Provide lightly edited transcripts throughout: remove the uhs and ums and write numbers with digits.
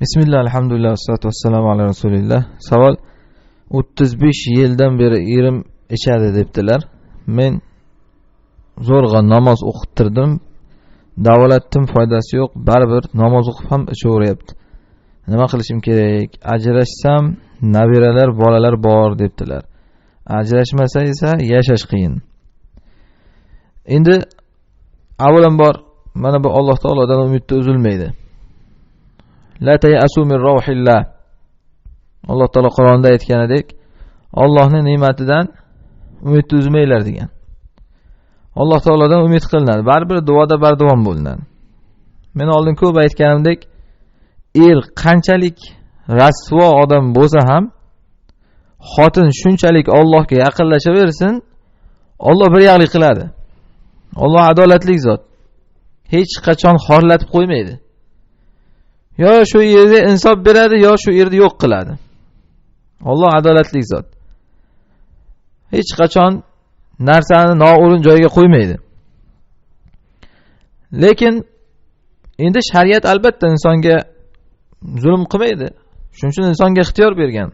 Bismillah, alhamdulillah, vassalatu vassalamu ala rasulillah. Savol: 35 yildan beri erim ichadi debdilar. Men zo'rg'a namoz o'qittirdim, davolatdim, foydasi yo'q. Baribir namoz o'qib ham ichaveryapti. Nima qilishim kerak? Ajrashsam nabiralar, bolalar bor debdilar. Ajrashmasa esa yashash qiyin. Endi avvalambor mana bu Alloh taolodan umidni uzilmaydi. La tayasu min rawhillah. Alloh taolo Qur'onda aytganidek, Allohning ne'matidan umidni uzmanglar degan. Alloh taolodan umid qilinadi. Baribir duoda bardavom bo'linadi. Men oldin ko'p aytganimdek, qanchalik rasvo odam bo'lsa ham, xotin shunchalik Allohga yaqinlashaversin, Alloh bir yoqlik qiladi. Alloh adolatli zot. Hech qachon xorlatib qo'ymaydi. Yo shu yerda insof beradi, yo shu yerda yo'q qiladi. Alloh adolatli zot. Hech qachon narsani noo'rin joyiga qo'ymaydi. Lekin endi shariat albatta insonga zulm qilmaydi. Shuning uchun insonga ixtiyor bergan.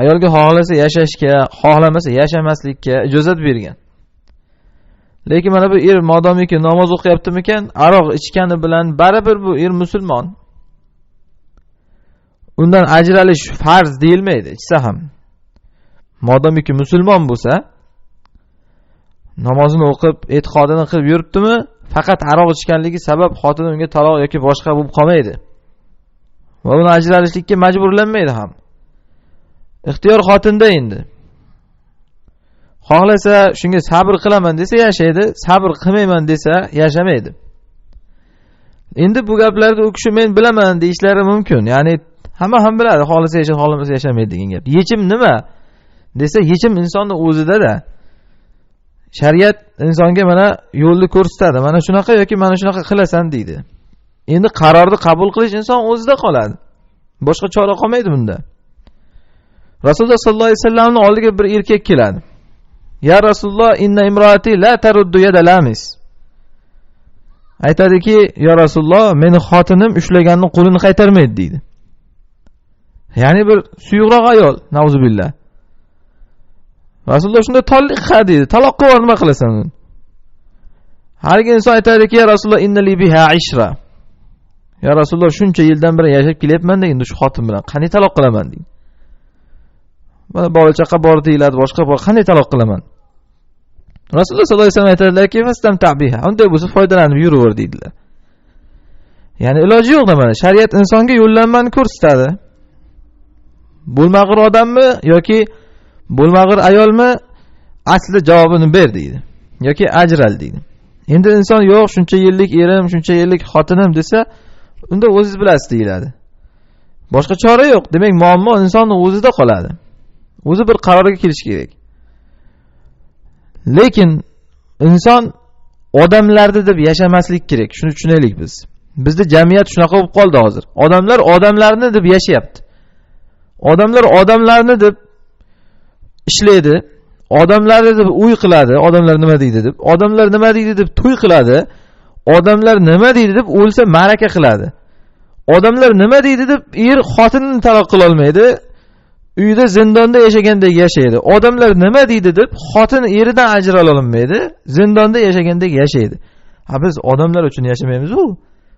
Ayolga xohlasa yashashga, xohlamasa yashamaslikka ijozat bergan. Lekin mana bu modomiki namoz o'qiyaptimikan, aroq ichgani bilan baribir bu musulmon. Undan ajralish farz deyilmaydi, ichsa ham. Modomiki musulmon bo'lsa, namozini o'qib, e'tiqodini qilib yuribdimi, faqat aroq ichganligi sabab xotini unga taloq yoki boshqa bo'lib qolmaydi. Va uni ajralishlikka majburlanmaydi ham. Ixtiyor xotinda endi. Xohlasa shunga sabr qilaman desa yashaydi, sabr qilmayman desa yashamaydi. Endi bu gaplarni u kishi men bilaman deyishlari mumkin. Ya'ni hamma ham biladi, xohlasa yashaydi, xohlamasa yashamaydi degan gap. Yechim nima? Desa, yechim insonning o'zida-da. Shariat insonga mana yo'lni ko'rsatadi. Mana shunaqa yoki mana shunaqa qilasan deydi. Endi qarorni qabul qilish inson o'zida qoladi. Boshqa chora qolmaydi bunda. Rasululloh sollallohu alayhi vasallamning oldiga bir erkak keladi. Ya Rasululloh, inna imroati la taruddu yada lamis. Aytadiki, ya Rasululloh, meni xotinim ushlaganning qo'lini qaytarmaydi deydi. Ya'ni bir suyuqroq ayol, nauzubillah. Rasululloh shunda tolliq qiladi deydi. Taloq qilib nima qilasan? Haligi inson aytadiki, ya Rasululloh, inna li biha ishra. Ya Rasululloh, shuncha yildan beri yashab kelyapman-da, endi shu xotin bilan qanday taloq qilaman deydi. Mana bola chaqa bor deyiladi, boshqa bor, qanday taloq qilaman? Rasululloh sollallohu alayhi vasallam aytadilar-ki, "Fastamta' biha." Unday bo'lsa foydalanib yuraver deydilar. Ya'ni iloji yo'q mana. Shariat insonga yo'llanmani ko'rsatadi. Bo'lmag'ir odammi yoki bo'lmag'ir ayolmi? Asli javobini ber deydi. Yoki ajral deydi. Endi inson yo'q, shuncha yillik erim, shuncha yillik xotinim desa, unda o'zingiz bilasiz deyiladi. Boshqa chora yo'q. Demak, muammo insonning o'zida qoladi. O'zi bir qarorga kelish kerak. Lekin inson odamlarni deb yashamaslik kerak. Shuni tushunaylik biz. Bizda jamiyat shunaqa bo'lib qoldi hozir. Odamlar odamlarni deb yashayapti. Odamlar odamlarni deb ishlaydi. Odamlarni deb uy qiladi. Odamlar nima deydi deb. Odamlar nima deydi deb to'y qiladi. Odamlar nima deydi deb o'lsa ma'raka qiladi. Odamlar nima deydi deb xotinini taloq qila olmaydi. Uyda zindonda yashagandek yashaydi. Odamlar nima deydi deb xotin eridan ajrala olmaydi, zindonda yashagandek yashaydi. Ha, biz odamlar uchun yashamaymiz-ku.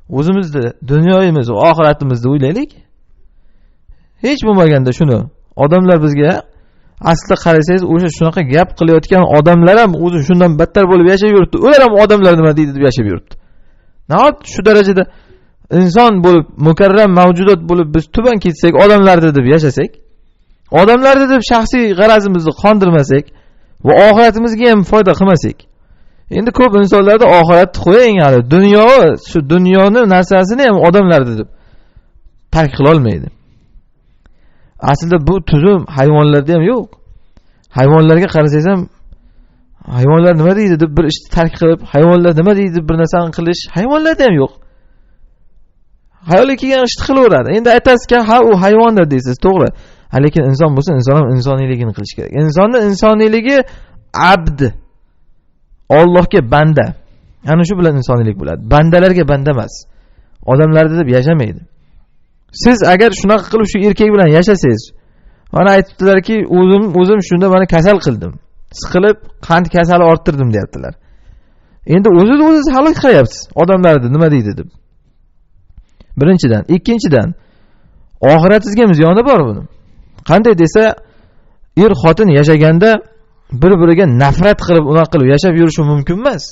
O'zimizni, dunyoyimiz va oxiratimizni o'ylaylik. Hech bo'lmaganda shuni odamlar bizga aslida qarasangiz, o'sha shunaqa gap qilayotgan odamlar ham o'zi shundan battar bo'lib yashab yuribdi. Ular ham odamlar nima deydi deb yashab yuribdi. Nahot shu darajada inson bo'lib, mukarram mavjudot bo'lib biz tuban ketsak, odamlarni deb yashasak, odamlarni deb shaxsiy g'arazimizni qondirmasak va oxiratimizga ham foyda qilmasak. Endi ko'p insonlarda oxiratni qo'ying, hali dunyo, shu dunyoni narsasini ham odamlarni deb tark qila olmaydi. Aslida bu tuzum hayvonlarda ham yo'q. Hayvonlarga qarasangiz ham hayvonlar nima deydi deb bir ishni tark qilib, hayvonlar nima deydi deb bir narsani qilish hayvonlarda ham yo'q. Hayolga kelgan ishni qilaveradi. Endi aytasizki, ha u hayvonlar deysiz, to'g'ri. Lekin inson bo'lsa, inson ham insoniyligini qilish kerak. Insonning insoniyligi abd. Allohga banda. Ana shu bilan insoniylik bo'ladi. Bandalarga banda emas. Odamlarda deb yashamaydi. siz agar shunaqa qilib shu erkak bilan yashasangiz, mana aytibdilarki, o'zim shunda mana kasal qildim. Siqilib qand kasali orttirdim deyaptilar. Endi o'zingiz hal qilyapsiz. Odamlarni nima deydi deb. Birinchidan, ikkinchidan, oxiratingizga ziyoni bor buni. Qanday desa, er xotin yashaganda bir-biriga nafrat qilib, unaqa qilib yashab yurishi mumkin emas.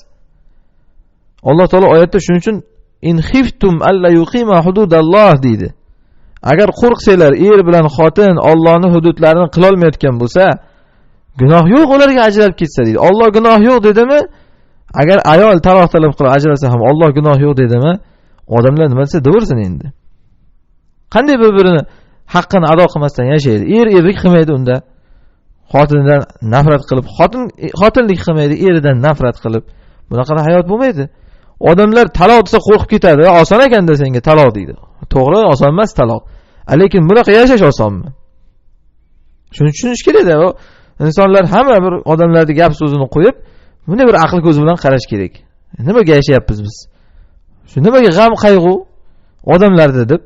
Alloh taolo oyatda shuning uchun in khiftum alla yuqima hududalloh deydi. Agar qo'rqsanglar, er bilan xotin Allohning hududlarini qila olmayotgan bo'lsa, gunoh yo'q ularga ajralib ketsa deydi. Alloh gunoh yo'q dedimi? Agar ayol taloq talab qilib ajralsa ham Alloh gunoh yo'q dedimi? Odamlar nima desa deversin endi. Qanday bir-birini haqqini ado qilmasdan yashaydi? Erlik qilmaydi unda. Xotinidan nafrat qilib, xotinlik qilmaydi, eridan nafrat qilib. Bunaqa hayot bo'lmaydi. Odamlar taloq desa qo'rqib ketadi. Oson ekan-da senga taloq deydi. To'g'ri, oson emas taloq. Lekin bunaqa yashash osonmi? Shuni tushunish kerak-da. Insonlar hamma bir odamlarning gap so'zini qo'yib, bunday bir aql ko'zi bilan qarash kerak. Nimaga yashayapmiz biz? Shu nimaga g'am qayg'u odamlarda deb.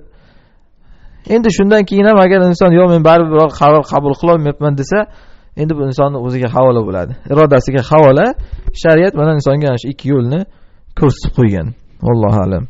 Endi shundan keyin ham agar inson yo men baribir biror qaror qabul qila olmayapman desa, endi bu insonning o'ziga havola bo'ladi. Irodasiga havola. Shariat mana insonga shu ikki yo'lni ko'rsatib qo'ygan. Allohu a'lam.